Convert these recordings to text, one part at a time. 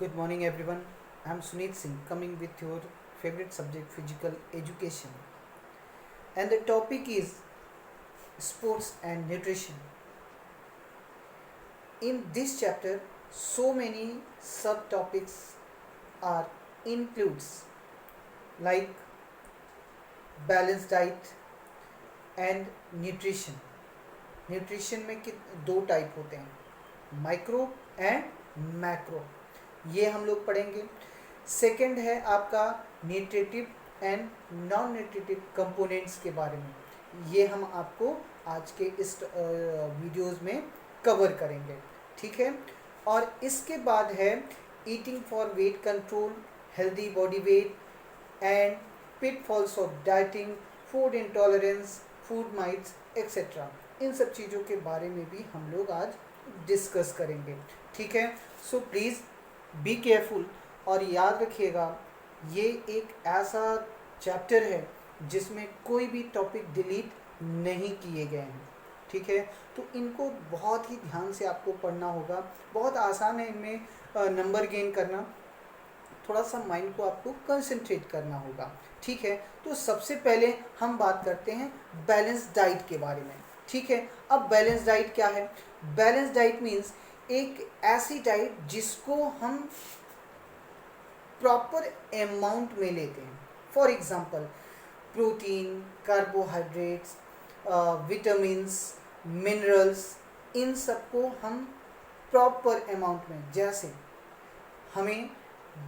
Good morning, everyone. I'm Sunit Singh, coming with your favorite subject, physical education. And the topic is sports and nutrition. In this chapter, so many subtopics are includes like balanced diet and nutrition. Nutrition में दो type होते हैं, micro and macro, ये हम लोग पढ़ेंगे। Second है आपका nutritive and non nutritive components के बारे में, ये हम आपको आज के इस वीडियोस में कवर करेंगे, ठीक है। और इसके बाद है eating for weight control, healthy body weight and pitfalls of dieting, food intolerance, food myths etcetera. इन सब चीज़ों के बारे में भी हम लोग आज डिस्कस करेंगे, ठीक है। सो प्लीज़ बी केयरफुल और याद रखिएगा, ये एक ऐसा चैप्टर है जिसमें कोई भी टॉपिक डिलीट नहीं किए गए हैं, ठीक है। तो इनको बहुत ही ध्यान से आपको पढ़ना होगा। बहुत आसान है इनमें नंबर गेन करना, थोड़ा सा माइंड को आपको कंसंट्रेट करना होगा, ठीक है। तो सबसे पहले हम बात करते हैं बैलेंस डाइट के बारे में, ठीक है। अब बैलेंस डाइट क्या है? बैलेंस डाइट मीन्स एक ऐसी डाइट जिसको हम प्रॉपर अमाउंट में लेते हैं। For example protein, carbohydrates, vitamins, minerals, इन सबको हम प्रॉपर अमाउंट में, जैसे हमें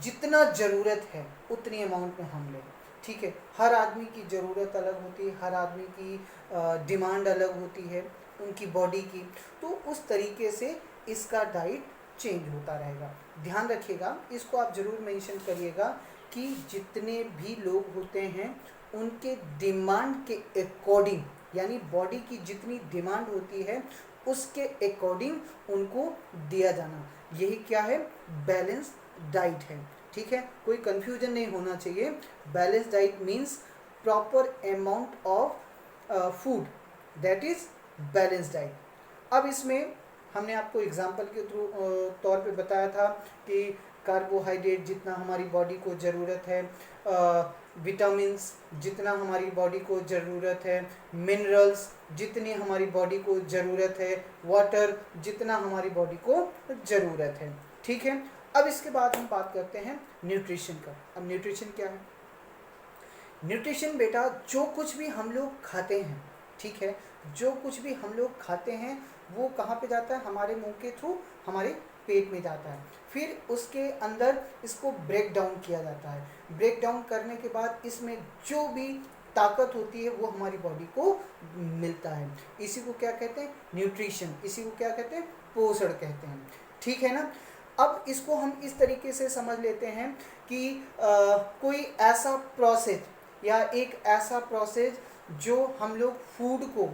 जितना ज़रूरत है उतनी अमाउंट में हम लें, ठीक है। हर आदमी की ज़रूरत अलग होती है, हर आदमी की डिमांड अलग होती है उनकी बॉडी की, तो उस तरीके से इसका डाइट चेंज होता रहेगा। ध्यान रखिएगा, इसको आप ज़रूर मेंशन करिएगा कि जितने भी लोग होते हैं उनके डिमांड के अकॉर्डिंग, यानी बॉडी की जितनी डिमांड होती है उसके अकॉर्डिंग उनको दिया जाना, यही क्या है? बैलेंस डाइट है, ठीक है। कोई कंफ्यूजन नहीं होना चाहिए। Balance diet means proper amount of food, that is balance diet. अब इसमें हमने आपको एग्जांपल के थ्रू तौर पे बताया था कि कार्बोहाइड्रेट जितना हमारी बॉडी को ज़रूरत है, विटामिन्स जितना हमारी बॉडी को ज़रूरत है, मिनरल्स जितनी हमारी बॉडी को ज़रूरत है, वाटर जितना हमारी बॉडी को ज़रूरत है, ठीक है। अब इसके बाद हम बात करते हैं न्यूट्रिशन का। अब न्यूट्रिशन क्या है? न्यूट्रिशन बेटा जो कुछ भी हम लोग खाते हैं, ठीक है, जो कुछ भी हम लोग खाते हैं वो कहाँ पे जाता है? हमारे मुंह के थ्रू हमारे पेट में जाता है, फिर उसके अंदर इसको ब्रेक डाउन किया जाता है। ब्रेक डाउन करने के बाद इसमें जो भी ताकत होती है वो हमारी बॉडी को मिलता है। इसी को क्या कहते हैं? न्यूट्रिशन। इसी को क्या कहते हैं? पोषण कहते हैं, ठीक है ना। अब इसको हम इस तरीके से समझ लेते हैं कि कोई ऐसा प्रोसेस या एक ऐसा प्रोसेस जो हम लोग फूड को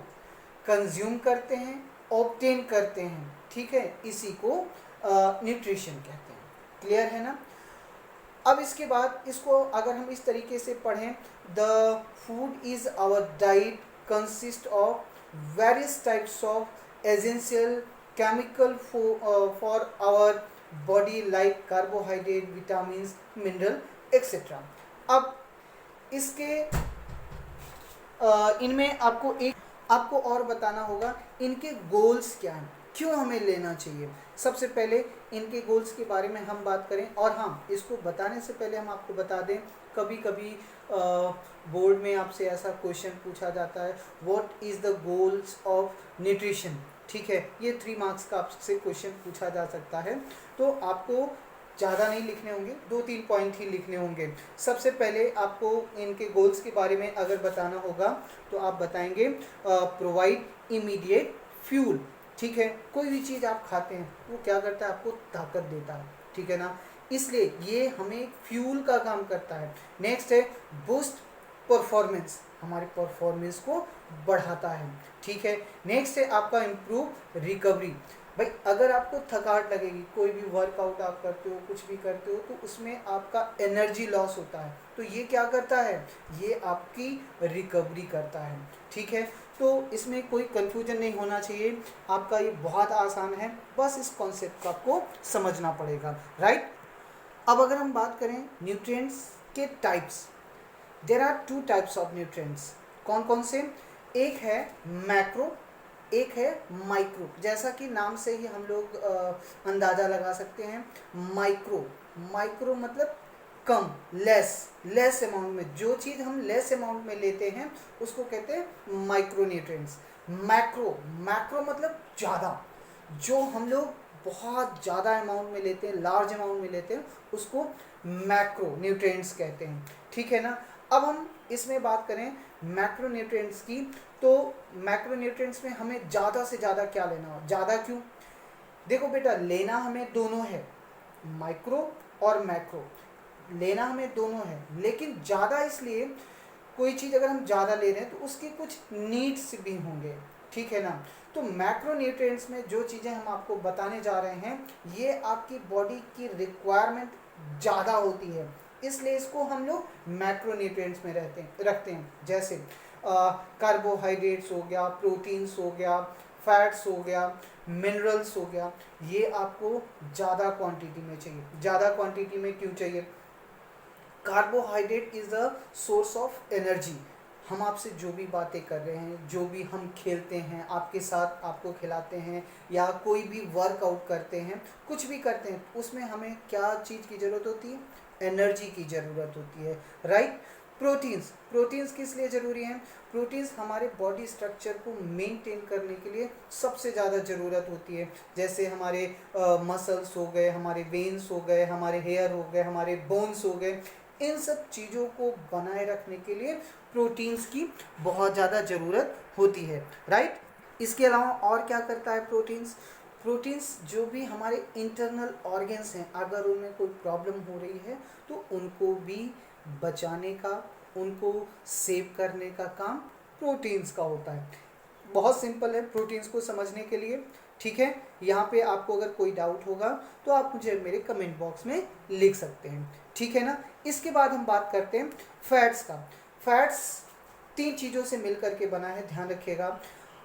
कंज्यूम करते हैं, ऑब्टेन करते हैं, ठीक है, इसी को न्यूट्रिशन कहते हैं। क्लियर है ना? अब इसके बाद इसको अगर हम इस तरीके से पढ़ें, the food is our diet consist of various types of essential chemical for our body like carbohydrate, vitamins, mineral etcetera. अब इसके इनमें आपको और बताना होगा इनके गोल्स क्या हैं, क्यों हमें लेना चाहिए। सबसे पहले इनके गोल्स के बारे में हम बात करें, और हाँ, इसको बताने से पहले हम आपको बता दें, कभी कभी बोर्ड में आपसे ऐसा क्वेश्चन पूछा जाता है, what is the goals of nutrition, ठीक है। ये 3 मार्क्स का आपसे क्वेश्चन पूछा जा सकता है, तो आपको ज़्यादा नहीं लिखने होंगे, 2-3 पॉइंट ही लिखने होंगे। सबसे पहले आपको इनके गोल्स के बारे में अगर बताना होगा तो आप बताएंगे प्रोवाइड इमीडिएट फ्यूल, ठीक है। कोई भी चीज़ आप खाते हैं वो क्या करता है? आपको ताकत देता है, ठीक है ना, इसलिए ये हमें फ्यूल का काम करता है। नेक्स्ट है बूस्ट परफॉर्मेंस, हमारे परफॉर्मेंस को बढ़ाता है, ठीक है। नेक्स्ट है आपका इम्प्रूव रिकवरी। भाई अगर आपको थकावट लगेगी, कोई भी वर्कआउट आप करते हो, कुछ भी करते हो, तो उसमें आपका एनर्जी लॉस होता है, तो ये क्या करता है? ये आपकी रिकवरी करता है, ठीक है। तो इसमें कोई कन्फ्यूजन नहीं होना चाहिए, आपका ये बहुत आसान है, बस इस कॉन्सेप्ट को आपको समझना पड़ेगा, राइट। अब अगर हम बात करें न्यूट्रिएंट्स के types, there are two types of nutrients. कौन कौन से? एक है मैक्रो, एक है माइक्रो। जैसा कि नाम से ही हम लोग अंदाज़ा लगा सकते हैं। माइक्रो, माइक्रो मतलब कम, लेस अमाउंट में, जो चीज़ हम लेस अमाउंट में लेते हैं उसको कहते हैं माइक्रो न्यूट्रिएंट्स। मैक्रो, मैक्रो मतलब ज़्यादा, जो हम लोग बहुत ज़्यादा अमाउंट में लेते हैं, लार्ज अमाउंट में लेते हैं, उसको मैक्रो न्यूट्रिएंट्स कहते हैं। ठीक है ना। अब हम इसमें बात करें मैक्रो न्यूट्रिएंट्स की, तो मैक्रो न्यूट्रिएंट्स में हमें ज़्यादा से ज़्यादा क्या लेना हो? ज़्यादा क्यों? देखो बेटा, लेना हमें दोनों है, माइक्रो और मैक्रो, लेना हमें दोनों है, लेकिन ज़्यादा इसलिए, कोई चीज़ अगर हम ज़्यादा ले रहे हैं तो उसके कुछ नीड्स भी होंगे। ठीक है ना। तो मैक्रो न्यूट्रिएंट्स में जो चीज़ें हम आपको बताने जा रहे हैं, ये आपकी बॉडी की रिक्वायरमेंट ज़्यादा होती है, इसलिए इसको हम लोग मैक्रो न्यूट्रिएंट्स में रखते हैं। जैसे कार्बोहाइड्रेट्स हो गया, प्रोटीन्स हो गया, फैट्स हो गया, मिनरल्स हो गया, ये आपको ज़्यादा क्वांटिटी में चाहिए। ज़्यादा क्वांटिटी में क्यों चाहिए? Carbohydrate is the source of energy. हम आपसे जो भी बातें कर रहे हैं, जो भी हम खेलते हैं, आपके साथ आपको खिलाते हैं, या कोई भी वर्कआउट करते हैं, कुछ भी करते हैं, उसमें हमें क्या चीज़ की ज़रूरत होती है? एनर्जी की ज़रूरत होती है, राइट। प्रोटीन्स, प्रोटीन्स किस लिए ज़रूरी हैं? प्रोटीन्स हमारे बॉडी स्ट्रक्चर को मेंटेन करने के लिए सबसे ज़्यादा ज़रूरत होती है। जैसे हमारे मसल्स हो गए, हमारे वेन्स हो गए, हमारे हेयर हो गए, हमारे बोन्स हो गए, इन सब चीज़ों को बनाए रखने के लिए प्रोटीन्स की बहुत ज़्यादा ज़रूरत होती है, राइट। इसके अलावा और क्या करता है प्रोटीन्स? प्रोटीन्स जो भी हमारे इंटरनल ऑर्गन्स हैं, अगर उनमें कोई प्रॉब्लम हो रही है तो उनको भी बचाने का, उनको सेव करने का काम प्रोटीन्स का होता है। बहुत सिंपल है प्रोटीन्स को समझने के लिए। ठीक है, यहाँ पे आपको अगर कोई डाउट होगा तो आप मुझे मेरे कमेंट बॉक्स में लिख सकते हैं। ठीक है ना। इसके बाद हम बात करते हैं फैट्स का। फैट्स 3 चीज़ों से मिल करके बना है, ध्यान रखिएगा।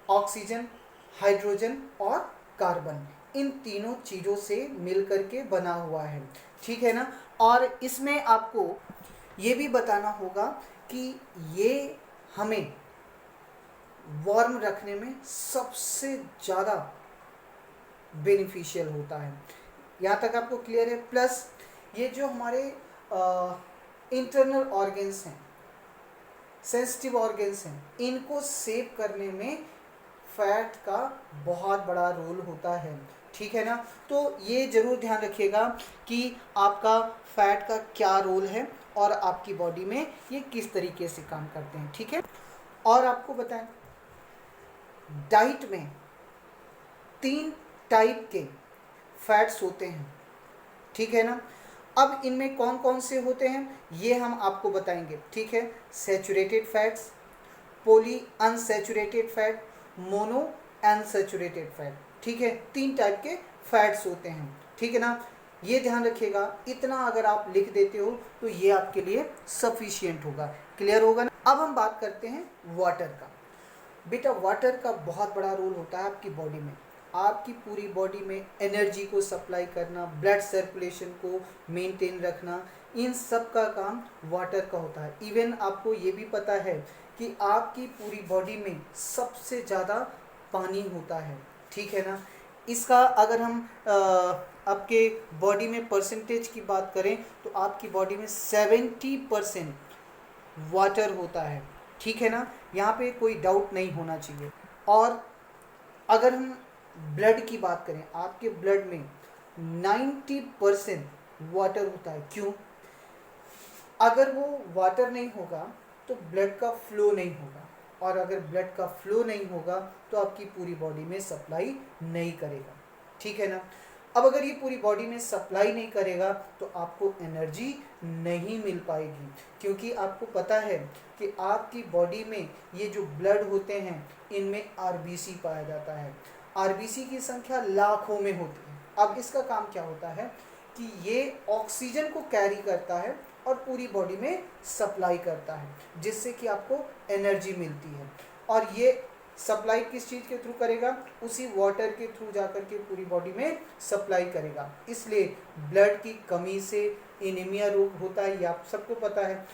ऑक्सीजन, हाइड्रोजन और कार्बन, इन तीनों चीज़ों से मिल करके बना हुआ है। ठीक है ना। और इसमें आपको ये भी बताना होगा कि ये हमें वार्म रखने में सबसे ज़्यादा बेनिफिशियल होता है। यहाँ तक आपको क्लियर है? प्लस ये जो हमारे इंटरनल ऑर्गन्स हैं, सेंसिटिव ऑर्गन्स हैं, इनको सेव करने में फैट का बहुत बड़ा रोल होता है। ठीक है ना। तो ये ज़रूर ध्यान रखिएगा कि आपका फैट का क्या रोल है और आपकी बॉडी में ये किस तरीके से काम करते हैं। ठीक है। और आपको बताएं, डाइट में 3 टाइप के फैट्स होते हैं। ठीक है ना। अब इनमें कौन कौन से होते हैं ये हम आपको बताएंगे। ठीक है। Saturated fats, poly unsaturated fat, mono unsaturated fat. ठीक है, 3 टाइप के फैट्स होते हैं। ठीक है ना। ये ध्यान रखिएगा, इतना अगर आप लिख देते हो तो ये आपके लिए सफिशिएंट होगा। क्लियर होगा ना। अब हम बात करते हैं वाटर का। बेटा, वाटर का बहुत बड़ा रोल होता है आपकी बॉडी में। आपकी पूरी बॉडी में एनर्जी को सप्लाई करना, ब्लड सर्कुलेशन को मेंटेन रखना, इन सब का काम वाटर का होता है। इवन आपको ये भी पता है कि आपकी पूरी बॉडी में सबसे ज़्यादा पानी होता है। ठीक है ना। इसका अगर हम आपके बॉडी में परसेंटेज की बात करें तो आपकी बॉडी में 70% वाटर होता है। ठीक है ना। यहाँ पे कोई डाउट नहीं होना चाहिए। और अगर हम ब्लड की बात करें, आपके ब्लड में 90% वाटर होता है। क्यों? अगर वो वाटर नहीं होगा तो ब्लड का फ्लो नहीं होगा, और अगर ब्लड का फ्लो नहीं होगा तो आपकी पूरी बॉडी में सप्लाई नहीं करेगा। ठीक है ना। अब अगर ये पूरी बॉडी में सप्लाई नहीं करेगा तो आपको एनर्जी नहीं मिल पाएगी, क्योंकि आपको पता है कि आपकी बॉडी में ये जो ब्लड होते हैं इनमें आरबीसी पाया जाता है। आरबीसी की संख्या लाखों में होती है। अब इसका काम क्या होता है कि ये ऑक्सीजन को कैरी करता है और पूरी बॉडी में सप्लाई करता है, जिससे कि आपको एनर्जी मिलती है। और ये सप्लाई किस चीज़ के थ्रू करेगा? उसी वाटर के थ्रू जाकर के पूरी बॉडी में सप्लाई करेगा। इसलिए ब्लड की कमी से एनीमिया रोग होता है, ये आप सबको पता है।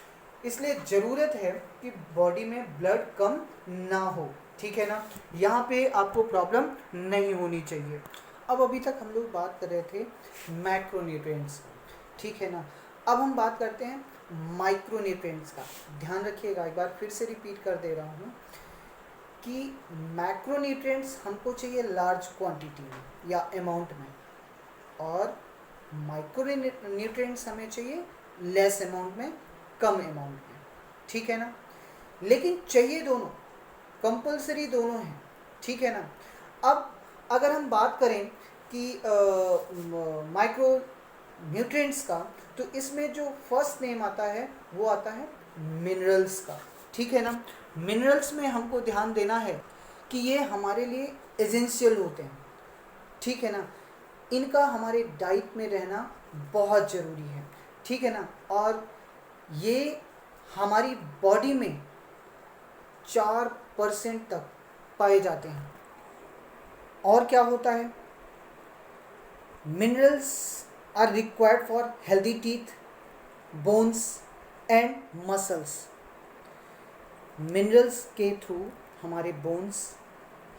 इसलिए ज़रूरत है कि बॉडी में ब्लड कम ना हो, ठीक है ना, यहाँ पे आपको प्रॉब्लम नहीं होनी चाहिए। अब अभी तक हम लोग बात कर रहे थे मैक्रोन्यूट्रिएंट्स, ठीक है ना। अब हम बात करते हैं माइक्रोन्यूट्रिएंट्स का। ध्यान रखिएगा, एक बार फिर से रिपीट कर दे रहा हूँ कि मैक्रोन्यूट्रिएंट्स हमको चाहिए लार्ज क्वांटिटी में या अमाउंट में, और माइक्रोन्यूट्रिएंट्स हमें चाहिए लेस अमाउंट में, कम अमाउंट में, ठीक है ना। लेकिन चाहिए दोनों, कंपलसरी दोनों हैं, ठीक है ना। अब अगर हम बात करें कि माइक्रो न्यूट्रिएंट्स का, तो इसमें जो फर्स्ट नेम आता है वो आता है मिनरल्स का, ठीक है ना। मिनरल्स में हमको ध्यान देना है कि ये हमारे लिए एसेंशियल होते हैं, ठीक है ना। इनका हमारे डाइट में रहना बहुत ज़रूरी है, ठीक है ना। और ये हमारी बॉडी में 4% तक पाए जाते हैं। और क्या होता है, minerals are required for healthy teeth, bones and muscles. Minerals के थ्रू हमारे बोन्स,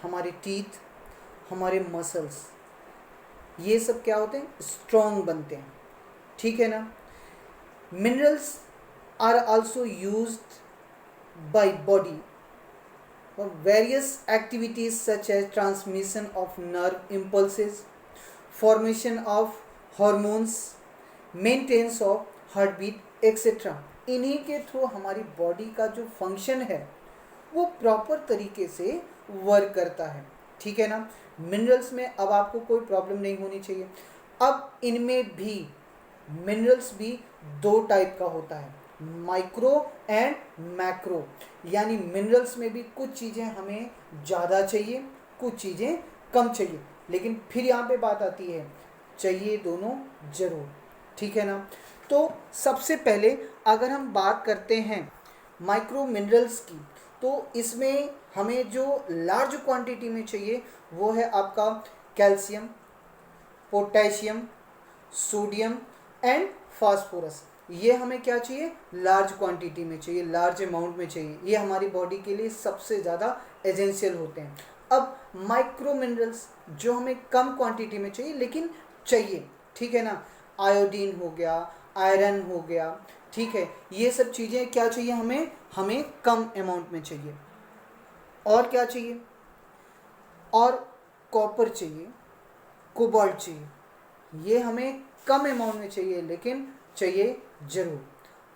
हमारे टीथ, हमारे मसल्स, ये सब क्या होते हैं, स्ट्रॉन्ग बनते हैं, ठीक है ना। Minerals are also used by body for various activities such as transmission of nerve impulses, formation of hormones, maintenance of heartbeat etc. इन्हीं के थ्रू हमारी बॉडी का जो फंक्शन है वो प्रॉपर तरीके से वर्क करता है, ठीक है ना। मिनरल्स में अब आपको कोई प्रॉब्लम नहीं होनी चाहिए। अब इनमें भी मिनरल्स भी दो टाइप का होता है, माइक्रो एंड मैक्रो। यानी मिनरल्स में भी कुछ चीज़ें हमें ज़्यादा चाहिए, कुछ चीज़ें कम चाहिए, लेकिन फिर यहाँ पे बात आती है, चाहिए दोनों ज़रूर, ठीक है ना। तो सबसे पहले अगर हम बात करते हैं माइक्रो मिनरल्स की, तो इसमें हमें जो लार्ज क्वांटिटी में चाहिए वो है आपका calcium, potassium, sodium and phosphorus. ये हमें क्या चाहिए, लार्ज क्वांटिटी में चाहिए, लार्ज अमाउंट में चाहिए। ये हमारी बॉडी के लिए सबसे ज़्यादा एसेंशियल होते हैं। अब माइक्रो मिनरल्स जो हमें कम क्वांटिटी में चाहिए लेकिन चाहिए, ठीक है ना, आयोडीन हो गया, आयरन हो गया, ठीक है, ये सब चीज़ें क्या चाहिए हमें, हमें कम अमाउंट में चाहिए। और क्या चाहिए, और कॉपर चाहिए, कोबाल्ट चाहिए, ये हमें कम अमाउंट में चाहिए लेकिन चाहिए ज़रूर।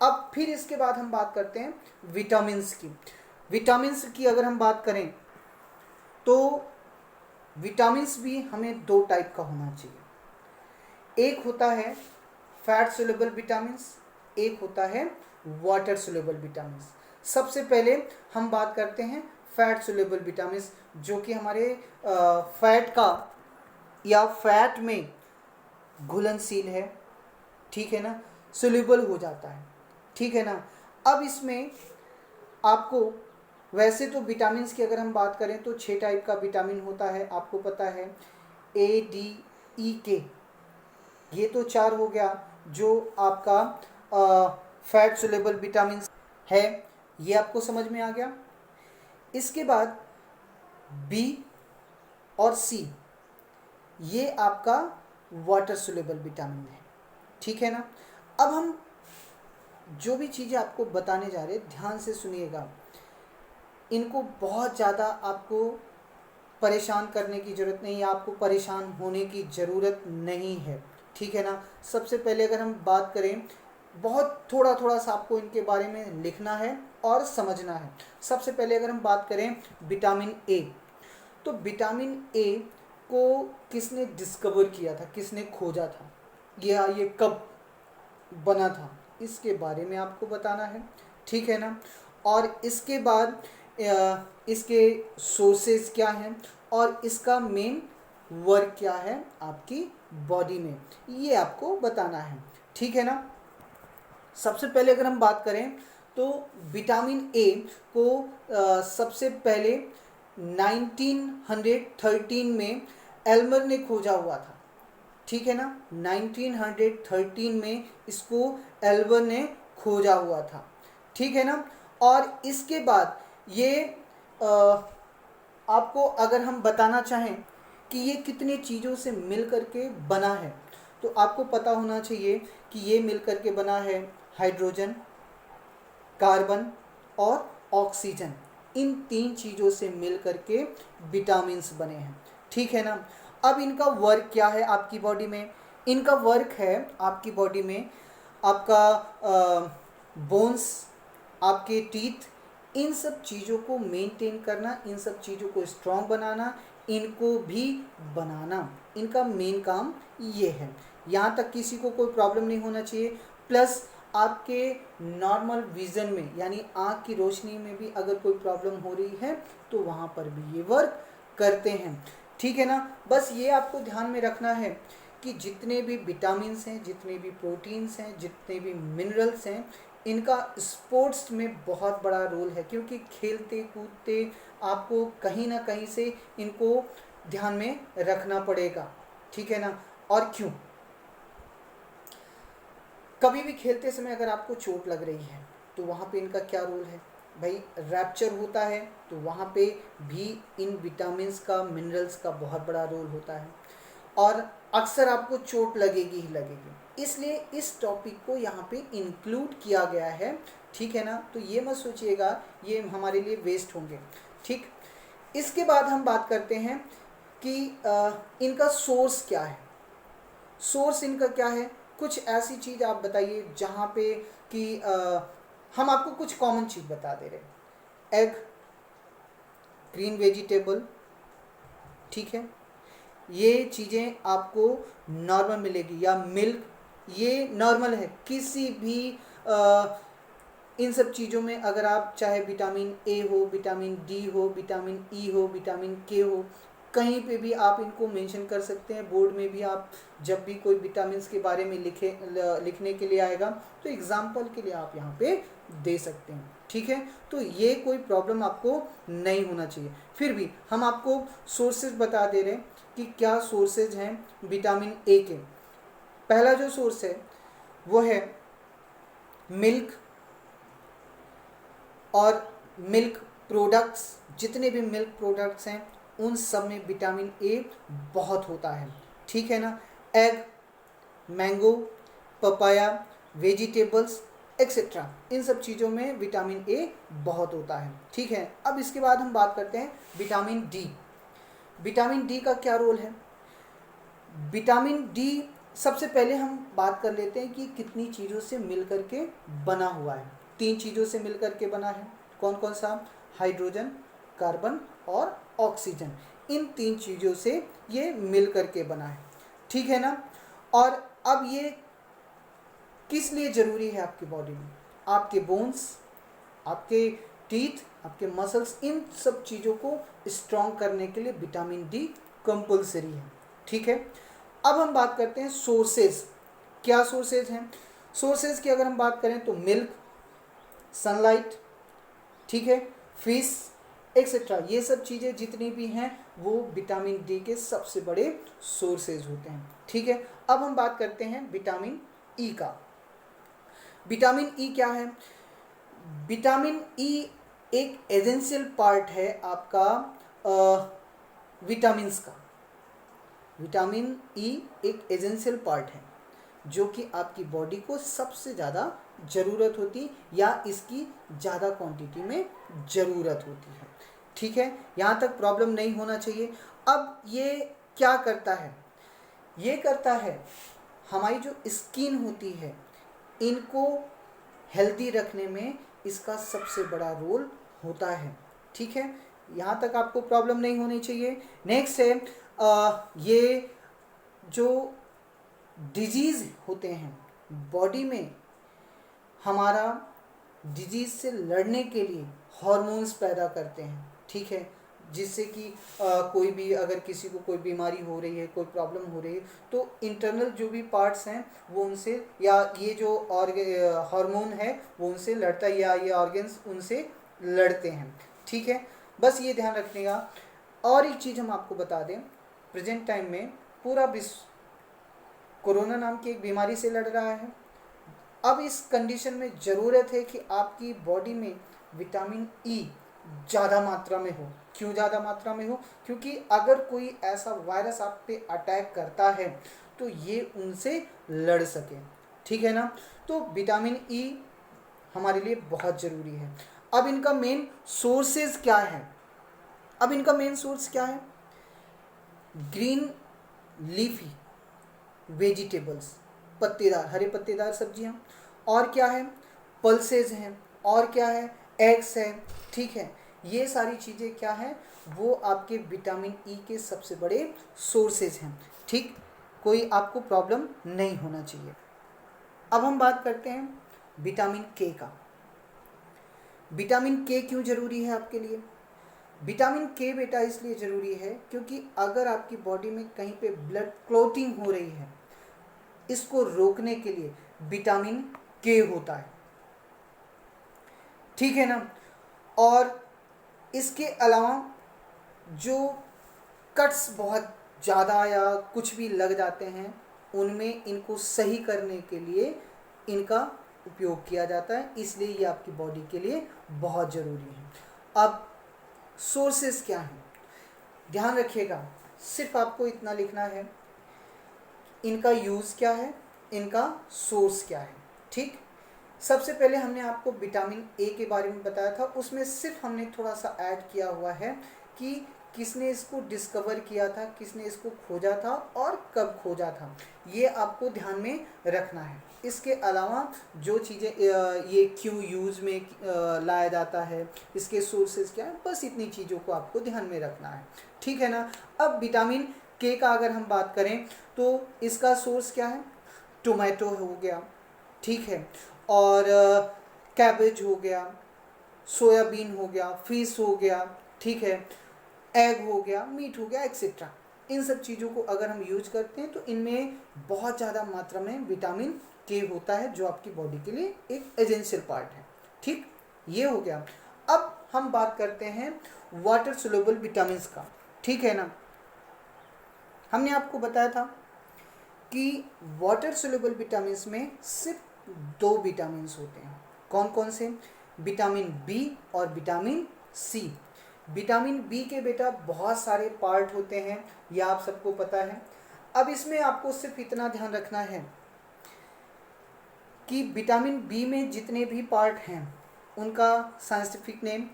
अब फिर इसके बाद हम बात करते हैं विटामिन्स की। विटामिन्स की अगर हम बात करें तो विटामिन्स भी हमें दो टाइप का होना चाहिए। एक होता है फैट सोल्यूबल विटामिन्स, एक होता है वाटर सोल्यूबल विटामिन्स। सबसे पहले हम बात करते हैं फैट सोल्यूबल विटामिन्स, जो कि हमारे फैट का या फैट में घुलनशील है, ठीक है ना, सोल्यूबल हो जाता है, ठीक है ना। अब इसमें आपको वैसे तो विटामिन्स की अगर हम बात करें तो 6 टाइप का विटामिन होता है, आपको पता है, ए डी ई के, ये तो 4 हो गया जो आपका फैट सोल्यूबल विटामिन है, ये आपको समझ में आ गया। इसके बाद बी और सी, ये आपका वाटर सोल्यूबल विटामिन है, ठीक है ना। अब हम जो भी चीज़ें आपको बताने जा रहे हैं ध्यान से सुनिएगा, इनको बहुत ज़्यादा आपको परेशान करने की ज़रूरत नहीं है, आपको परेशान होने की ज़रूरत नहीं है, ठीक है ना। सबसे पहले अगर हम बात करें, बहुत थोड़ा थोड़ा सा आपको इनके बारे में लिखना है और समझना है। सबसे पहले अगर हम बात करें विटामिन ए, तो विटामिन ए को किसने डिस्कवर किया था, किसने खोजा था, ये कब बना था, इसके बारे में आपको बताना है, ठीक है ना। और इसके बाद इसके सोर्सेज क्या हैं और इसका मेन वर्क क्या है आपकी बॉडी में, ये आपको बताना है, ठीक है ना। सबसे पहले अगर हम बात करें तो विटामिन ए को सबसे पहले 1913 में एल्मर ने खोजा हुआ था, ठीक है ना। 1913 में इसको एल्बर ने खोजा हुआ था, ठीक है ना। और इसके बाद ये आपको अगर हम बताना चाहें कि ये कितने चीज़ों से मिल करके बना है, तो आपको पता होना चाहिए कि ये मिल करके बना है हाइड्रोजन, कार्बन और ऑक्सीजन। इन 3 चीज़ों से मिल करके विटामिन्स बने हैं, ठीक है ना। अब इनका वर्क क्या है आपकी बॉडी में? इनका वर्क है आपकी बॉडी में आपका बोन्स, आपके टीथ, इन सब चीज़ों को मेंटेन करना, इन सब चीज़ों को स्ट्रॉन्ग बनाना, इनको भी बनाना, इनका मेन काम ये है। यहाँ तक किसी को कोई प्रॉब्लम नहीं होना चाहिए। प्लस आपके नॉर्मल विज़न में यानी आँख की रोशनी में भी अगर कोई प्रॉब्लम हो रही है तो वहाँ पर भी ये वर्क करते हैं, ठीक है ना। बस ये आपको ध्यान में रखना है कि जितने भी विटामिन्स हैं, जितने भी प्रोटीन्स हैं, जितने भी मिनरल्स हैं, इनका स्पोर्ट्स में बहुत बड़ा रोल है, क्योंकि खेलते कूदते आपको कहीं ना कहीं से इनको ध्यान में रखना पड़ेगा, ठीक है ना। और क्यों? कभी भी खेलते समय अगर आपको चोट लग रही है तो वहाँ पे इनका क्या रोल है भाई? रैप्चर होता है, तो वहाँ पे भी इन विटामिन्स का, मिनरल्स का बहुत बड़ा रोल होता है। और अक्सर आपको चोट लगेगी ही लगेगी, इसलिए इस टॉपिक को यहाँ पे इंक्लूड किया गया है, ठीक है ना। तो ये मत सोचिएगा ये हमारे लिए वेस्ट होंगे, ठीक। इसके बाद हम बात करते हैं कि इनका सोर्स क्या है। सोर्स इनका क्या है? कुछ ऐसी चीज़ आप बताइए जहाँ पे कि हम आपको कुछ कॉमन चीज़ बता दे रहे। एग, ग्रीन वेजिटेबल, ठीक है, ये चीज़ें आपको नॉर्मल मिलेगी। या मिल्क, ये नॉर्मल है। किसी भी इन सब चीज़ों में अगर आप चाहे विटामिन ए हो, विटामिन डी हो, विटामिन ई हो, विटामिन के हो, कहीं पे भी आप इनको मेंशन कर सकते हैं। बोर्ड में भी आप जब भी कोई विटामिन्स के बारे में लिखने के लिए आएगा तो एग्जाम्पल के लिए आप यहाँ पे दे सकते हैं, ठीक है। तो ये कोई प्रॉब्लम आपको नहीं होना चाहिए। फिर भी हम आपको सोर्सेज बता दे रहे हैं कि क्या सोर्सेज हैं विटामिन ए के। पहला जो सोर्स है वो है मिल्क और मिल्क प्रोडक्ट्स। जितने भी मिल्क प्रोडक्ट्स हैं उन सब में विटामिन ए बहुत होता है, ठीक है ना। Egg, mango, papaya, vegetables etcetera, इन सब चीज़ों में विटामिन ए बहुत होता है, ठीक है। अब इसके बाद हम बात करते हैं विटामिन डी। विटामिन डी का क्या रोल है? विटामिन डी सबसे पहले हम बात कर लेते हैं कि कितनी चीज़ों से मिल करके बना हुआ है। 3 चीज़ों से मिल करके बना है। कौन कौन सा? हाइड्रोजन, कार्बन और ऑक्सीजन। इन 3 चीज़ों से ये मिल करके बना है, ठीक है ना। और अब ये किस लिए ज़रूरी है आपकी बॉडी में? आपके बोन्स, आपके टीथ, आपके मसल्स, इन सब चीज़ों को स्ट्रॉन्ग करने के लिए विटामिन डी कंपल्सरी है, ठीक है। अब हम बात करते हैं सोर्सेज। क्या सोर्सेज हैं? सोर्सेज की अगर हम बात करें तो मिल्क, सनलाइट, ठीक है, फिश एक्सेट्रा, ये सब चीज़ें जितनी भी हैं वो विटामिन डी के सबसे बड़े सोर्सेज होते हैं, ठीक है। अब हम बात करते हैं विटामिन ई का। विटामिन ई क्या है? विटामिन ई एक एसेंशियल पार्ट है आपका विटामिन्स का। विटामिन ई एक एसेंशियल पार्ट है जो कि आपकी बॉडी को सबसे ज़्यादा ज़रूरत होती या इसकी ज़्यादा क्वांटिटी में ज़रूरत होती है, ठीक है। यहाँ तक प्रॉब्लम नहीं होना चाहिए। अब ये क्या करता है? ये करता है हमारी जो स्किन होती है इनको हेल्दी रखने में इसका सबसे बड़ा रोल होता है, ठीक है। यहाँ तक आपको प्रॉब्लम नहीं होनी चाहिए। नेक्स्ट है ये जो डिजीज़ होते हैं बॉडी में, हमारा डिजीज़ से लड़ने के लिए हार्मोन्स पैदा करते हैं, ठीक है। जिससे कि कोई भी अगर किसी को कोई बीमारी हो रही है, कोई प्रॉब्लम हो रही है, तो इंटरनल जो भी पार्ट्स हैं वो उनसे, या ये जो हार्मोन है वो उनसे लड़ता है, या ये ऑर्गन्स उनसे लड़ते हैं, ठीक है। बस ये ध्यान रखने का। और एक चीज़ हम आपको बता दें, प्रेजेंट टाइम में पूरा विश्व कोरोना नाम की एक बीमारी से लड़ रहा है। अब इस कंडीशन में ज़रूरत है कि आपकी बॉडी में विटामिन ई ज़्यादा मात्रा में हो। क्यों ज़्यादा मात्रा में हो? क्योंकि अगर कोई ऐसा वायरस आप पे अटैक करता है तो ये उनसे लड़ सके, ठीक है ना। तो विटामिन ई हमारे लिए बहुत ज़रूरी है। अब इनका मेन सोर्सेज क्या है? अब इनका मेन सोर्स क्या है? ग्रीन लीफी वेजिटेबल्स, पत्तेदार, हरे पत्तेदार सब्जियां। और क्या है? पल्सेज हैं। और क्या है? एग्स है, ठीक है। ये सारी चीज़ें क्या है? वो आपके विटामिन ई के सबसे बड़े सोर्सेज हैं, ठीक। कोई आपको प्रॉब्लम नहीं होना चाहिए। अब हम बात करते हैं विटामिन के का। विटामिन के क्यों ज़रूरी है आपके लिए? विटामिन के बेटा इसलिए ज़रूरी है क्योंकि अगर आपकी बॉडी में कहीं पे ब्लड क्लॉटिंग हो रही है, इसको रोकने के लिए विटामिन के होता है, ठीक है ना। और इसके अलावा जो कट्स बहुत ज़्यादा या कुछ भी लग जाते हैं, उनमें इनको सही करने के लिए इनका उपयोग किया जाता है, इसलिए ये आपकी बॉडी के लिए बहुत ज़रूरी है। अब सोर्सेस क्या हैं? ध्यान रखिएगा, सिर्फ आपको इतना लिखना है, इनका यूज़ क्या है, इनका सोर्स क्या है, ठीक। सबसे पहले हमने आपको विटामिन ए के बारे में बताया था, उसमें सिर्फ हमने थोड़ा सा ऐड किया हुआ है कि किसने इसको डिस्कवर किया था, किसने इसको खोजा था और कब खोजा था, ये आपको ध्यान में रखना है। इसके अलावा जो चीज़ें ये क्यों यूज़ में लाया जाता है, इसके सोर्सेज क्या है, बस इतनी चीज़ों को आपको ध्यान में रखना है, ठीक है ना। अब विटामिन के का अगर हम बात करें तो इसका सोर्स क्या है? टोमेटो हो गया, ठीक है, और कैबेज हो गया, सोयाबीन हो गया, फिश हो गया, ठीक है, एग हो गया, मीट हो गया, एक्सेट्रा। इन सब चीज़ों को अगर हम यूज करते हैं तो इनमें बहुत ज़्यादा मात्रा में विटामिन के होता है, जो आपकी बॉडी के लिए एक एसेंशियल पार्ट है, ठीक। ये हो गया। अब हम बात करते हैं वाटर सोल्यूबल विटामिन का, ठीक है ना। हमने आपको बताया था कि वाटर सोल्यूबल विटामिन में सिर्फ दो विटामिन होते हैं। कौन कौन से? विटामिन बी और विटामिन सी। विटामिन बी के बेटा बहुत सारे पार्ट होते हैं, यह आप सबको पता है। अब इसमें आपको सिर्फ इतना ध्यान रखना है कि विटामिन बी में जितने भी पार्ट हैं उनका साइंटिफिक नेम,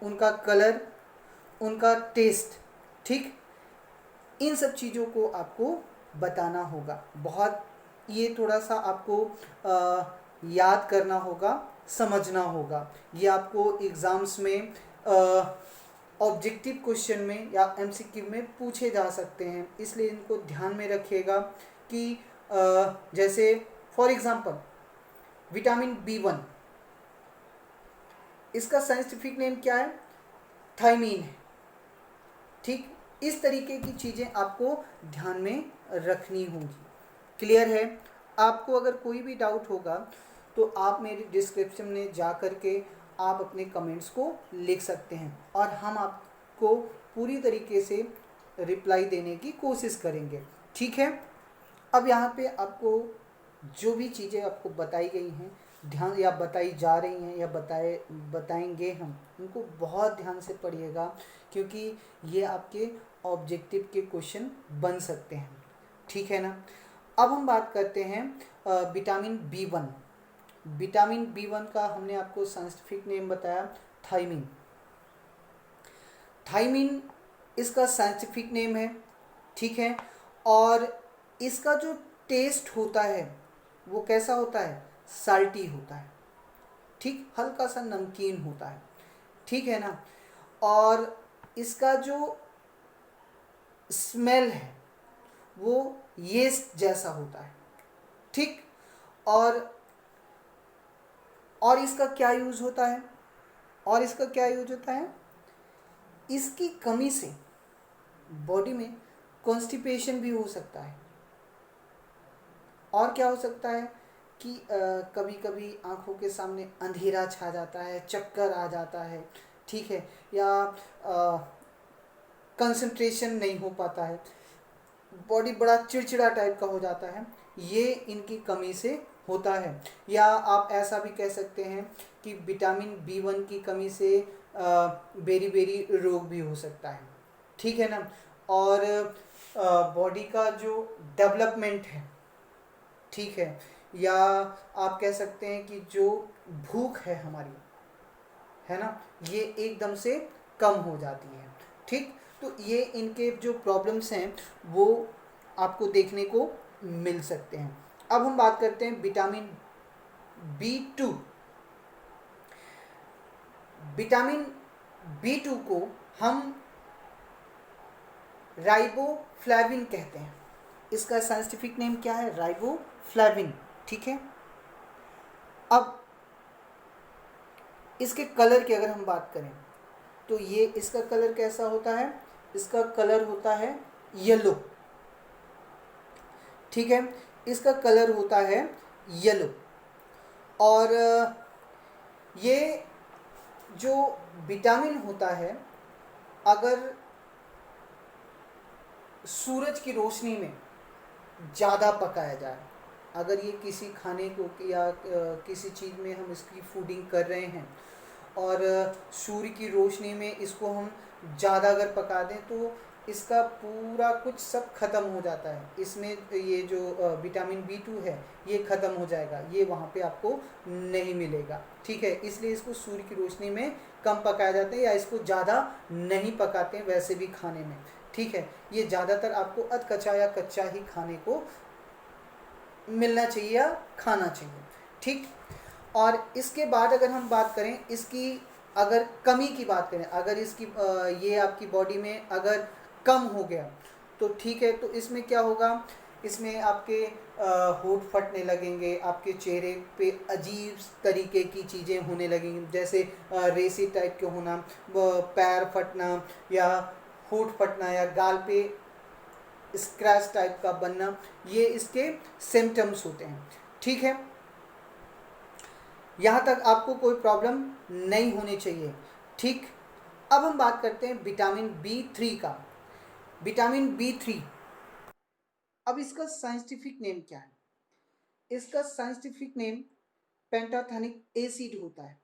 उनका कलर, उनका टेस्ट, ठीक, इन सब चीज़ों को आपको बताना होगा। बहुत ये थोड़ा सा आपको याद करना होगा, समझना होगा। ये आपको एग्ज़ाम्स में ऑब्जेक्टिव क्वेश्चन में या एमसीक्यू में पूछे जा सकते हैं, इसलिए इनको ध्यान में रखिएगा कि जैसे फॉर एग्ज़ाम्पल विटामिन बी1, इसका साइंटिफिक नेम क्या है? थायमीन है, ठीक। इस तरीके की चीज़ें आपको ध्यान में रखनी होगी। क्लियर है? आपको अगर कोई भी डाउट होगा तो आप मेरी डिस्क्रिप्शन में जा कर के आप अपने कमेंट्स को लिख सकते हैं और हम आपको पूरी तरीके से रिप्लाई देने की कोशिश करेंगे, ठीक है। अब यहाँ पे आपको जो भी चीज़ें आपको बताई गई हैं, ध्यान या बताई जा रही हैं या बताएंगे हम, उनको बहुत ध्यान से पढ़िएगा, क्योंकि ये आपके ऑब्जेक्टिव के क्वेश्चन बन सकते हैं, ठीक है ना। अब हम बात करते हैं विटामिन बी1। विटामिन बी1 का हमने आपको साइंटिफिक नेम बताया, थायमीन। थायमीन इसका साइंटिफिक नेम है, ठीक है। और इसका जो टेस्ट होता है वो कैसा होता है? साल्टी होता है, ठीक, हल्का सा नमकीन होता है, ठीक है ना। और इसका जो स्मेल है वो येस्ट जैसा होता है, ठीक। और इसका क्या यूज़ होता है? और इसका क्या यूज होता है? इसकी कमी से बॉडी में कॉन्स्टिपेशन भी हो सकता है। और क्या हो सकता है कि कभी कभी आँखों के सामने अंधेरा छा जाता है, चक्कर आ जाता है, ठीक है, या कंसंट्रेशन नहीं हो पाता है। बॉडी बड़ा चिड़चिड़ा टाइप का हो जाता है, ये इनकी कमी से होता है। या आप ऐसा भी कह सकते हैं कि विटामिन B1 की कमी से बेरी बेरी रोग भी हो सकता है, ठीक है ना। और बॉडी का जो डेवलपमेंट है, ठीक है, या आप कह सकते हैं कि जो भूख है हमारी, है ना, ये एकदम से कम हो जाती है, ठीक। तो ये इनके जो प्रॉब्लम्स हैं वो आपको देखने को मिल सकते हैं। अब हम बात करते हैं विटामिन B2। विटामिन B2 को हम राइबोफ्लेविन कहते हैं। इसका साइंटिफिक नेम क्या है? राइबोफ्लेविन, ठीक है। अब इसके कलर की अगर हम बात करें तो ये इसका कलर कैसा होता है? इसका कलर होता है येलो, ठीक है, इसका कलर होता है येलो। और ये जो विटामिन होता है, अगर सूरज की रोशनी में ज़्यादा पकाया जाए, अगर ये किसी खाने को या किसी चीज़ में हम इसकी फूडिंग कर रहे हैं और सूर्य की रोशनी में इसको हम ज़्यादा अगर पका दें तो इसका पूरा कुछ सब ख़त्म हो जाता है। इसमें ये जो विटामिन B2 है ये ख़त्म हो जाएगा, ये वहाँ पे आपको नहीं मिलेगा, ठीक है। इसलिए इसको सूर्य की रोशनी में कम पकाया जाता है या इसको ज़्यादा नहीं पकाते हैं वैसे भी खाने में, ठीक है। ये ज़्यादातर आपको अधकच्चा या कच्चा ही खाने को मिलना चाहिए या खाना चाहिए, ठीक। और इसके बाद अगर हम बात करें इसकी, अगर कमी की बात करें, अगर इसकी ये आपकी बॉडी में अगर कम हो गया तो ठीक है, तो इसमें क्या होगा? इसमें आपके होंठ फटने लगेंगे, आपके चेहरे पे अजीब तरीके की चीज़ें होने लगेंगी, जैसे रेसी टाइप के होना, पैर फटना या होंठ फटना या गाल पे स्क्रैच टाइप का बनना, ये इसके सिम्टम्स होते हैं, ठीक है। यहाँ तक आपको कोई प्रॉब्लम नहीं होनी चाहिए, ठीक। अब हम बात करते हैं विटामिन B3 का। विटामिन B3, अब इसका साइंटिफिक नेम क्या है? इसका साइंटिफिक नेम पेंटाथेनिक एसिड होता है।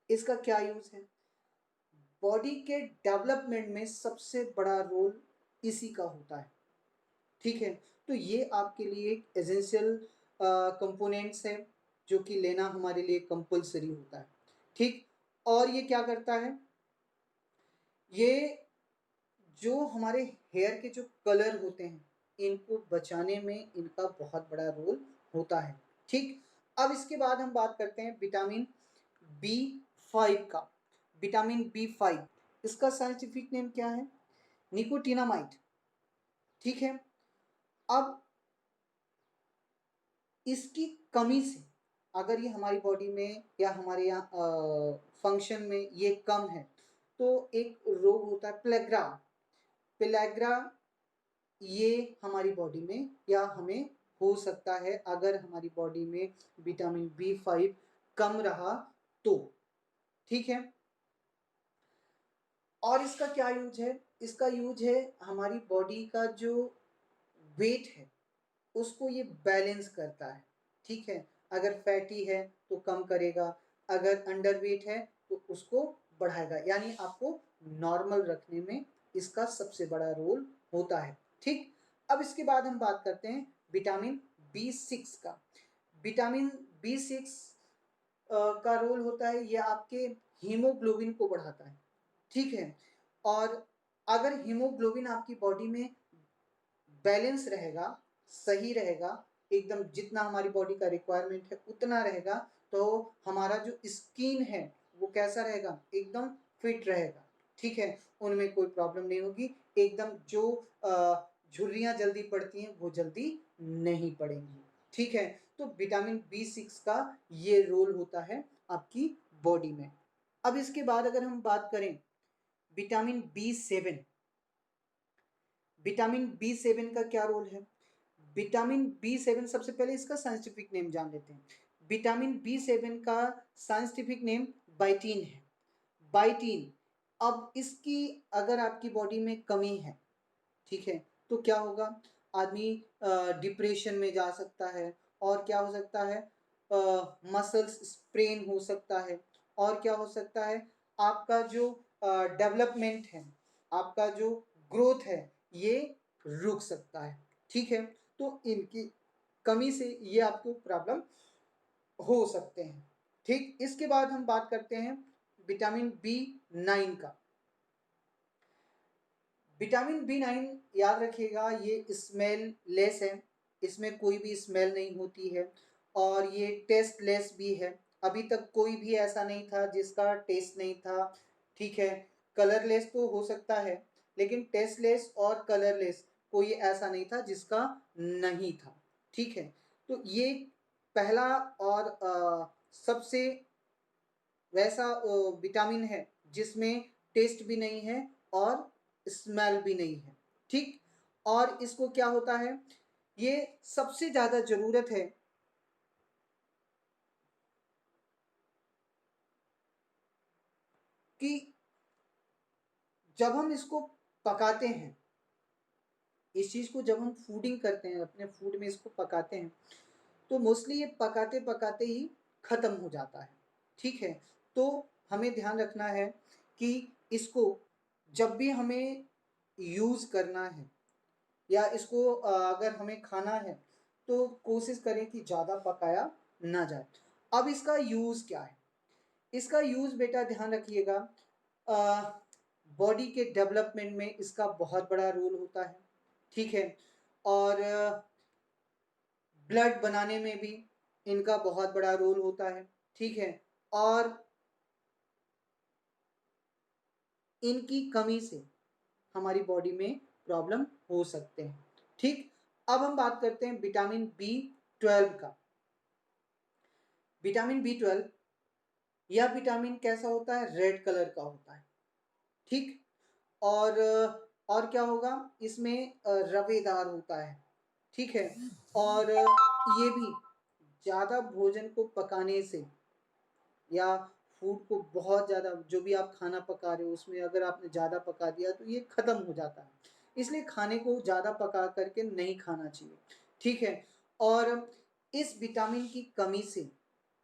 इसका क्या यूज़ है? बॉडी के डेवलपमेंट में सबसे बड़ा रोल इसी का होता है, ठीक है। तो ये आपके लिए एक एसेंशियल कंपोनेंट्स है जो कि लेना हमारे लिए कंपलसरी होता है, ठीक। और ये क्या करता है? ये जो हमारे हेयर के जो कलर होते हैं इनको बचाने में इनका बहुत बड़ा रोल होता है, ठीक। अब इसके बाद हम बात करते हैं विटामिन B5 का। विटामिन B5, इसका साइंटिफिक नेम क्या है? निकोटिनामाइड, ठीक है। अब इसकी कमी से अगर ये हमारी बॉडी में या हमारे यहाँ फंक्शन में ये कम है तो एक रोग होता है प्लेग्रा। प्लेग्रा ये हमारी बॉडी में या हमें हो सकता है अगर हमारी बॉडी में विटामिन B5 कम रहा तो, ठीक है। और इसका क्या यूज है? इसका यूज है हमारी बॉडी का जो वेट है उसको ये बैलेंस करता है, ठीक है। अगर फैटी है तो कम करेगा, अगर अंडर वेट है तो उसको बढ़ाएगा, यानी आपको नॉर्मल रखने में इसका सबसे बड़ा रोल होता है, ठीक। अब इसके बाद हम बात करते हैं विटामिन B6 का। विटामिन B6 का रोल होता है ये आपके हीमोग्लोबिन को बढ़ाता है, ठीक है। और अगर हीमोग्लोबिन आपकी बॉडी में बैलेंस रहेगा, सही रहेगा, एकदम जितना हमारी बॉडी का रिक्वायरमेंट है उतना रहेगा, तो हमारा जो स्किन है वो कैसा रहेगा? एकदम फिट रहेगा, ठीक है। उनमें कोई प्रॉब्लम नहीं होगी, एकदम जो झुर्रियाँ जल्दी पड़ती हैं वो जल्दी नहीं पड़ेंगी, ठीक है। तो विटामिन B6 का ये रोल होता है आपकी बॉडी में। अब इसके बाद अगर हम बात करें विटामिन B7, विटामिन B7 का क्या रोल है? विटामिन B7, सबसे पहले इसका साइंटिफिक नेम जान लेते हैं। विटामिन B7 का साइंटिफिक नेम बाइटीन है। बाइटीन, अब इसकी अगर आपकी बॉडी में कमी है, ठीक है, तो क्या होगा? आदमी डिप्रेशन में जा सकता है, और क्या हो सकता है, मसल्स स्प्रेन हो सकता है, और क्या हो सकता है, आपका जो डेवलपमेंट है, आपका जो ग्रोथ है, ये रुक सकता है। ठीक है, तो इनकी कमी से ये आपको प्रॉब्लम हो सकते हैं। ठीक, इसके बाद हम बात करते हैं विटामिन B9 का। विटामिन B9 याद रखिएगा, ये स्मेल लेस है, इसमें कोई भी स्मेल नहीं होती है, और ये टेस्ट लेस भी है। अभी तक कोई भी ऐसा नहीं था जिसका टेस्ट नहीं था। ठीक है, कलरलेस तो हो सकता है, लेकिन टेस्टलेस और कलरलेस कोई ऐसा नहीं था जिसका नहीं था। ठीक है, तो ये पहला और सबसे वैसा विटामिन है जिसमें टेस्ट भी नहीं है और स्मेल भी नहीं है। ठीक, और इसको क्या होता है, ये सबसे ज़्यादा ज़रूरत है कि जब हम इसको पकाते हैं, इस चीज़ को जब हम फूडिंग करते हैं, अपने फूड में इसको पकाते हैं, तो मोस्टली ये पकाते पकाते ही ख़त्म हो जाता है। ठीक है, तो हमें ध्यान रखना है कि इसको जब भी हमें यूज़ करना है, या इसको अगर हमें खाना है, तो कोशिश करें कि ज़्यादा पकाया ना जाए। अब इसका यूज़ क्या है, इसका यूज़ बेटा ध्यान रखिएगा, बॉडी के डेवलपमेंट में इसका बहुत बड़ा रोल होता है। ठीक है, और ब्लड बनाने में भी इनका बहुत बड़ा रोल होता है। ठीक है, और इनकी कमी से हमारी बॉडी में प्रॉब्लम हो सकते हैं। ठीक, अब हम बात करते हैं विटामिन B12 का। विटामिन B12, यह विटामिन कैसा होता है, रेड कलर का होता है। ठीक, और क्या होगा, इसमें रवेदार होता है। ठीक है, और ये भी ज़्यादा भोजन को पकाने से, या फूड को बहुत ज़्यादा, जो भी आप खाना पका रहे हो उसमें अगर आपने ज़्यादा पका दिया तो ये ख़त्म हो जाता है। इसलिए खाने को ज़्यादा पका करके नहीं खाना चाहिए। ठीक है, और इस विटामिन की कमी से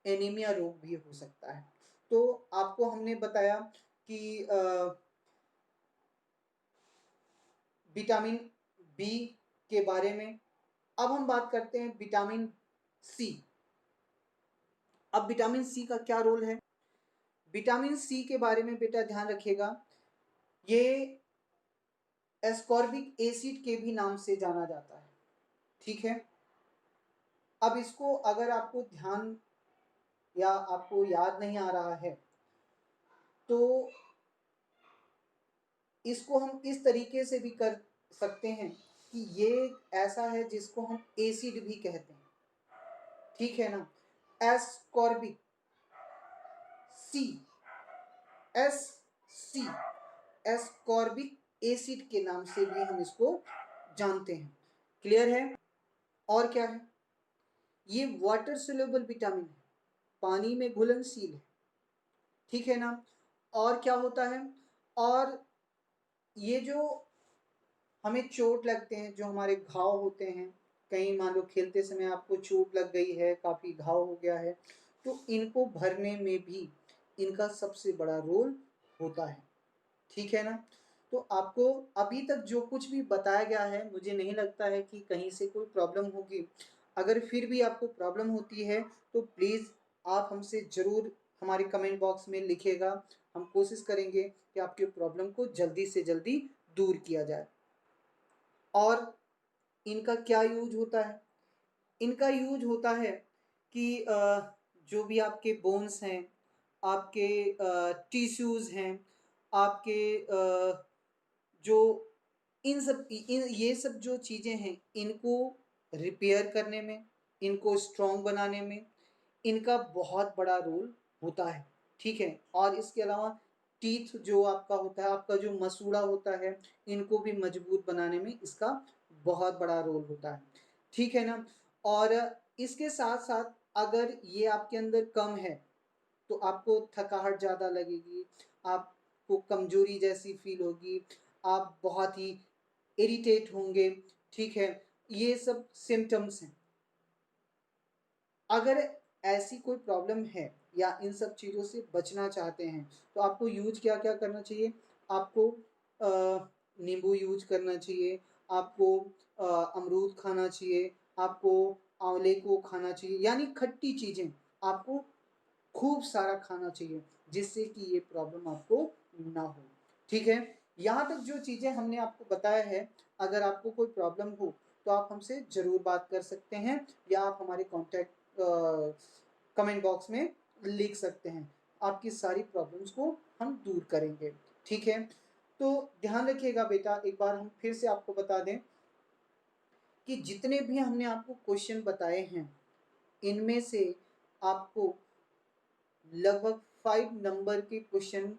एनीमिया रोग भी हो सकता है। तो आपको हमने बताया कि विटामिन बी के बारे में। अब हम बात करते हैं विटामिन सी। अब विटामिन सी का क्या रोल है, विटामिन सी के बारे में बेटा ध्यान रखिएगा, ये एस्कॉर्बिक एसिड के भी नाम से जाना जाता है। ठीक है, अब इसको अगर आपको ध्यान या आपको याद नहीं आ रहा है, तो इसको हम इस तरीके से भी कर सकते हैं कि ये ऐसा है जिसको हम एसिड भी कहते हैं। ठीक है ना, एस्कॉर्बिक सी, एस सी, एस्कॉर्बिक एसिड के नाम से भी हम इसको जानते हैं। क्लियर है, और क्या है, ये वाटर सोल्यूबल विटामिन है, पानी में घुलनशील है। ठीक है ना, और क्या होता है, और ये जो हमें चोट लगते हैं, जो हमारे घाव होते हैं, कहीं मान लो खेलते समय आपको चोट लग गई है, काफ़ी घाव हो गया है, तो इनको भरने में भी इनका सबसे बड़ा रोल होता है। ठीक है ना, तो आपको अभी तक जो कुछ भी बताया गया है, मुझे नहीं लगता है कि कहीं से कोई प्रॉब्लम होगी। अगर फिर भी आपको प्रॉब्लम होती है तो प्लीज़ आप हमसे ज़रूर हमारे कमेंट बॉक्स में लिखिएगा। हम कोशिश करेंगे कि आपके प्रॉब्लम को जल्दी से जल्दी दूर किया जाए। और इनका क्या यूज होता है, इनका यूज होता है कि जो भी आपके बोन्स हैं, आपके टिश्यूज़ हैं, आपके जो ये सब जो चीज़ें हैं, इनको रिपेयर करने में, इनको स्ट्रॉन्ग बनाने में इनका बहुत बड़ा रोल होता है। ठीक है, और इसके अलावा टीथ जो आपका होता है, आपका जो मसूड़ा होता है, इनको भी मजबूत बनाने में इसका बहुत बड़ा रोल होता है। ठीक है ना, और इसके साथ साथ अगर ये आपके अंदर कम है, तो आपको थकावट ज़्यादा लगेगी, आपको कमजोरी जैसी फील होगी, आप बहुत ही इरिटेट होंगे। ठीक है, ये सब सिम्टम्स हैं। अगर ऐसी कोई प्रॉब्लम है या इन सब चीज़ों से बचना चाहते हैं तो आपको यूज क्या क्या करना चाहिए? आपको नींबू यूज करना चाहिए, आपको अमरूद खाना चाहिए, आपको आंवले को खाना चाहिए, यानी खट्टी चीज़ें आपको खूब सारा खाना चाहिए जिससे कि ये प्रॉब्लम आपको ना हो। ठीक है, यहाँ तक जो चीज़ें हमने आपको बताया है, अगर आपको कोई प्रॉब्लम हो तो आप हमसे ज़रूर बात कर सकते हैं या आप हमारे कॉन्टैक्ट कमेंट बॉक्स में लिख सकते हैं। आपकी सारी प्रॉब्लम्स को हम दूर करेंगे। ठीक है, तो ध्यान रखिएगा बेटा, एक बार हम फिर से आपको बता दें कि जितने भी हमने आपको क्वेश्चन बताए हैं इनमें से आपको लगभग 5 नंबर के क्वेश्चन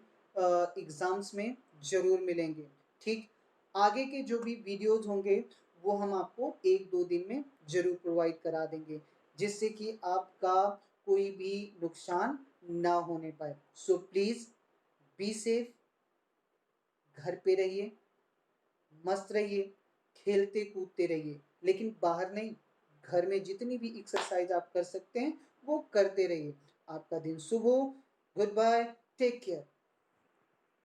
एग्जाम्स में ज़रूर मिलेंगे। ठीक, आगे के जो भी वीडियोज़ होंगे वो हम आपको 1-2 दिन में ज़रूर प्रोवाइड करा देंगे जिससे कि आपका कोई भी नुकसान ना होने पाए। सो प्लीज़ बी सेफ, घर पे रहिए, मस्त रहिए, खेलते कूदते रहिए, लेकिन बाहर नहीं, घर में जितनी भी एक्सरसाइज आप कर सकते हैं वो करते रहिए। आपका दिन शुभ हो। Good bye, take care.